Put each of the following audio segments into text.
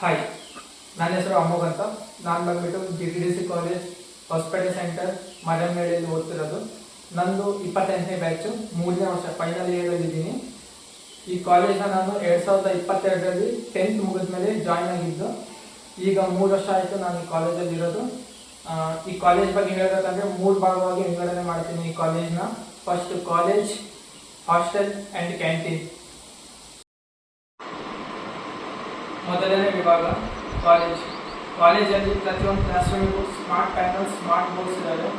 Hi, ನನ್ನ ಹೆಸರು ಅಮೋಘ್ ಅಂತ. ನಾನು ಬಂದ್ಬಿಟ್ಟು GTDC ಕಾಲೇಜ್ ಹೊಸಪೇಟೆ ಸೆಂಟರ್ ಮದನಹಳ್ಳಿಯಲ್ಲಿ ಓದ್ತಿರೋದು. ನಂದು 28ನೇ ಬ್ಯಾಚು, 3ನೇ ವರ್ಷ ಫೈನಲ್ ಇಯರಲ್ಲಿದ್ದೀನಿ. ಈ ಕಾಲೇಜ್ನ ನಾನು 2022ರಲ್ಲಿ 10th ಮುಗಿದ ಮೇಲೆ ಜಾಯ್ನ್ ಆಗಿದ್ದು. ಈಗ 3 ವರ್ಷ ಆಯಿತು ನಾನು ಈ ಕಾಲೇಜಲ್ಲಿ ಇರೋದು. ಈ ಕಾಲೇಜ್ ಬಗ್ಗೆ ಹೇಳಬೇಕಂದ್ರೆ 3 ಭಾಗವಾಗಿ ವಿಂಗಡಣೆ ಮಾಡ್ತೀನಿ ಈ ಕಾಲೇಜ್ನ. First college, hostel and canteen. ಮೊದಲನೇ ವಿಭಾಗ ಕಾಲೇಜಲ್ಲಿ ಪ್ರತಿಯೊಂದು ಕ್ಲಾಸ್ ರೂಮಿಗೂ ಸ್ಮಾರ್ಟ್ ಪ್ಯಾನಲ್, ಸ್ಮಾರ್ಟ್ ಬೋರ್ಡ್ಸ್ ಇದ್ದಾವೆ.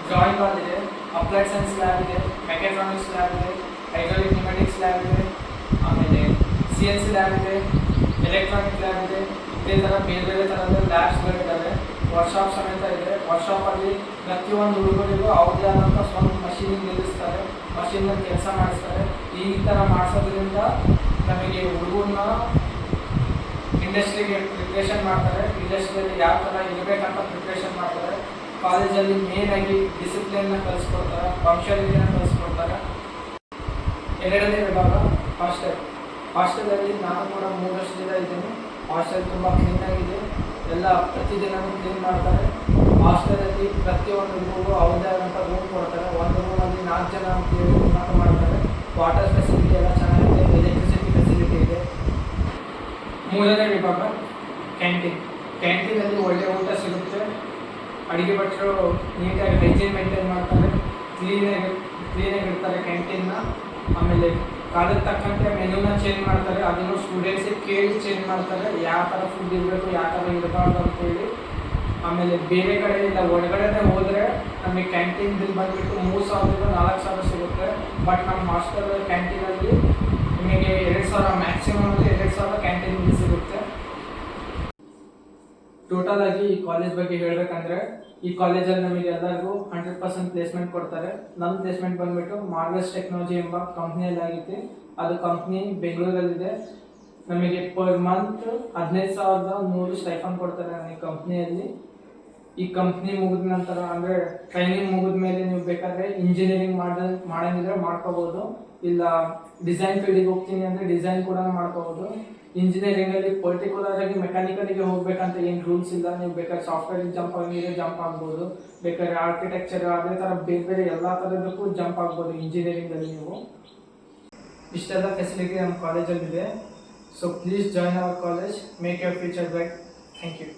ಡ್ರಾಯಿಂಗ್ ಬಾಲ್ ಇದೆ, ಅಪ್ಲೈಡ್ ಸೈನ್ಸ್ ಲ್ಯಾಬ್ ಇದೆ, ಮೆಕ್ಯಾಟ್ರಾನಿಕ್ಸ್ ಲ್ಯಾಬ್ ಇದೆ, ಹೈಡ್ರಾಲಿಕ್ ನ್ಯೂಮ್ಯಾಟಿಕ್ಸ್ ಲ್ಯಾಬ್ ಇದೆ, ಆಮೇಲೆ CNC ಲ್ಯಾಬ್ ಇದೆ, ಎಲೆಕ್ಟ್ರಾನಿಕ್ ಲ್ಯಾಬ್ ಇದೆ. ಇದೇ ಥರ ಬೇರೆ ಬೇರೆ ಥರದ ಲ್ಯಾಬ್ಸ್ಗಳಿದ್ದಾವೆ. ವರ್ಕ್ಶಾಪ್ ಸಮೇತ ಇದೆ. ವರ್ಕ್ಶಾಪಲ್ಲಿ ಪ್ರತಿಯೊಂದು ಹುಡುಗರಿಗೂ ಅವ್ರದ್ದೇ ಆದಂಥ ಸ್ವಂತ ಮಷೀನಿಗೆ ನಿಲ್ಲಿಸ್ತಾರೆ, ಮಷೀನಲ್ಲಿ ಕೆಲಸ ಮಾಡಿಸ್ತಾರೆ. ಈ ಥರ ಮಾಡಿಸೋದ್ರಿಂದ ನಮಗೆ ಹುಡುಗರನ್ನ ಇಂಡಸ್ಟ್ರಿಗೆ ಪ್ರಿಪ್ರೇಷನ್ ಮಾಡ್ತಾರೆ. ಇಂಡಸ್ಟ್ರಿಯಲ್ಲಿ ಯಾವ ಥರ ಇರಬೇಕಂತ ಪ್ರಿಪ್ರೇಷನ್ ಮಾಡ್ತಾರೆ. ಕಾಲೇಜಲ್ಲಿ ಮೇನಾಗಿ ಡಿಸಿಪ್ಲಿನ್ನ ಕಲಿಸ್ಕೊಡ್ತಾರೆ, ಪಂಕ್ಚುಯಾಲಿಟಿನ ಕಲಿಸ್ಕೊಡ್ತಾರೆ. ಎರಡನೇ ವಿಭಾಗ ಹಾಸ್ಟೆಲಲ್ಲಿ ನಾನು ಕೂಡ 3 ವರ್ಷದಿಂದ ಇದ್ದೀನಿ. ಹಾಸ್ಟೆಲ್ ತುಂಬ ಕ್ಲೀನಾಗಿದೆ, ಎಲ್ಲ ಪ್ರತಿದಿನವೂ ಕ್ಲೀನ್ ಮಾಡ್ತಾರೆ. ಹಾಸ್ಟೆಲಲ್ಲಿ ಪ್ರತಿಯೊಂದು ರೂಮಿಗೂ ಅವ್ರದ್ದೇ ಆದಂಥ ರೂಮ್ ಕೊಡ್ತಾರೆ. ಒಂದು ರೂಮಲ್ಲಿ 4 ಜನ ಅಂತ ಮಾಡ್ತಾರೆ. ವಾಟರ್ ಫೆಸಿಲಿಟಿ ಎಲ್ಲ ಚೆನ್ನಾಗಿದೆ, ಎಲೆಕ್ಟ್ರಿಸಿಟಿ ಫೆಸಿಲಿಟಿ ಇದೆ. ಮೂರನೇ ವಿಭಾಗ ಕ್ಯಾಂಟೀನಲ್ಲಿ ಒಳ್ಳೆಯ ಊಟ ಸಿಗುತ್ತೆ. ಅಡುಗೆ ಭಟ್ರು ನೀಟಾಗಿ ಹೈಜೀನ್ ಮೇಂಟೈನ್ ಮಾಡ್ತಾರೆ, ಕ್ಲೀನಾಗಿ ಇರ್ತಾರೆ ಕ್ಯಾಂಟೀನ್ನ. ಆಮೇಲೆ ಕಾಲಕ್ಕೆ ತಕ್ಕಂತೆ ಮೆನುನ ಚೇಂಜ್ ಮಾಡ್ತಾರೆ. ಅದನ್ನು ಸ್ಟೂಡೆಂಟ್ಸಿಗೆ ಕೇಳಿ ಚೇಂಜ್ ಮಾಡ್ತಾರೆ, ಯಾವ ಥರ ಫುಡ್ ಇರಬೇಕು, ಯಾವ ಥರ ಇರಬಾರ್ದು ಅಂತೇಳಿ. ಆಮೇಲೆ ಬೇರೆ ಕಡೆ ಇಲ್ಲ, ಹೊರಗಡೆ ಹೋದರೆ ನಮಗೆ ಕ್ಯಾಂಟೀನ್ ಬಿಲ್ ಬಂದುಬಿಟ್ಟು 3,000ದಿಂದ 4,000 ಸಿಗುತ್ತೆ. ಬಟ್ ನಮ್ಮ ಹಾಸ್ಟೆಲ್ ಕ್ಯಾಂಟೀನಲ್ಲಿ ನಿಮಗೆ 2,000, ಮ್ಯಾಕ್ಸಿಮಮ್ ಅಂದರೆ 2,000 ಕ್ಯಾಂಟೀನ್ ಬಿಲ್ ಸಿಗುತ್ತೆ. ಟೋಟಲ್ ಆಗಿ ಈ ಕಾಲೇಜ್ ಬಗ್ಗೆ ಹೇಳಬೇಕಂದ್ರೆ, ಈ ಕಾಲೇಜಲ್ಲಿ ನಮಗೆ ಎಲ್ಲರಿಗೂ 100% ಪ್ಲೇಸ್ಮೆಂಟ್ ಕೊಡ್ತಾರೆ. ನಮ್ಮ ಪ್ಲೇಸ್ಮೆಂಟ್ ಬಂದುಬಿಟ್ಟು ಮಾರ್ವೆಲ್ಸ್ ಟೆಕ್ನಾಲಜಿ ಎಂಬ ಕಂಪ್ನಿಯಲ್ಲಿ ಆಗಿತ್ತು. ಅದು ಕಂಪ್ನಿ ಬೆಂಗಳೂರಲ್ಲಿದೆ. ನಮಗೆ ಪರ್ ಮಂತ್ 15,100 ಸ್ಟೈಫಂಡ್ ಕೊಡ್ತಾರೆ ನನಗೆ ಕಂಪ್ನಿಯಲ್ಲಿ. ಈ ಕಂಪ್ನಿ ಮುಗಿದ ನಂತರ ಅಂದರೆ ಟ್ರೈನಿಂಗ್ ಮುಗಿದ ಮೇಲೆ ನೀವು ಬೇಕಾದರೆ ಇಂಜಿನಿಯರಿಂಗ್ ಮಾಡಂಗಿದ್ರೆ ಮಾಡ್ಕೋಬೋದು, ಇಲ್ಲ ಡಿಸೈನ್ ಫೀಲ್ಡಿಗೆ ಹೋಗ್ತೀನಿ ಅಂದರೆ ಡಿಸೈನ್ ಕೂಡ ಮಾಡ್ಕೋಬೋದು. ಇಂಜಿನಿಯರಿಂಗಲ್ಲಿ ಪರ್ಟಿಕ್ಯುಲರ್ ಆಗಿ ಮೆಕ್ಯಾನಿಕಲಿಗೆ ಹೋಗ್ಬೇಕಂತ ಏನು ರೂಲ್ಸ್ ಇಲ್ಲ. ನೀವು ಬೇಕಾದ್ರೆ ಸಾಫ್ಟ್ವೇರಿಗೆ ಜಂಪ್ ಆಗಿದ್ರೆ ಜಂಪ್ ಆಗ್ಬೋದು, ಬೇಕಾದ್ರೆ ಆರ್ಕಿಟೆಕ್ಚರ್ ಅದೇ ಥರ ಬೇರೆ ಬೇರೆ ಎಲ್ಲ ಥರದಕ್ಕೂ ಜಂಪ್ ಆಗ್ಬೋದು ಇಂಜಿನಿಯರಿಂಗಲ್ಲಿ ನೀವು. ಇಷ್ಟೆಲ್ಲ ಫೆಸಿಲಿಟಿ ನಮ್ಮ ಕಾಲೇಜಲ್ಲಿದೆ. So please join our college, make your future bright. Thank you.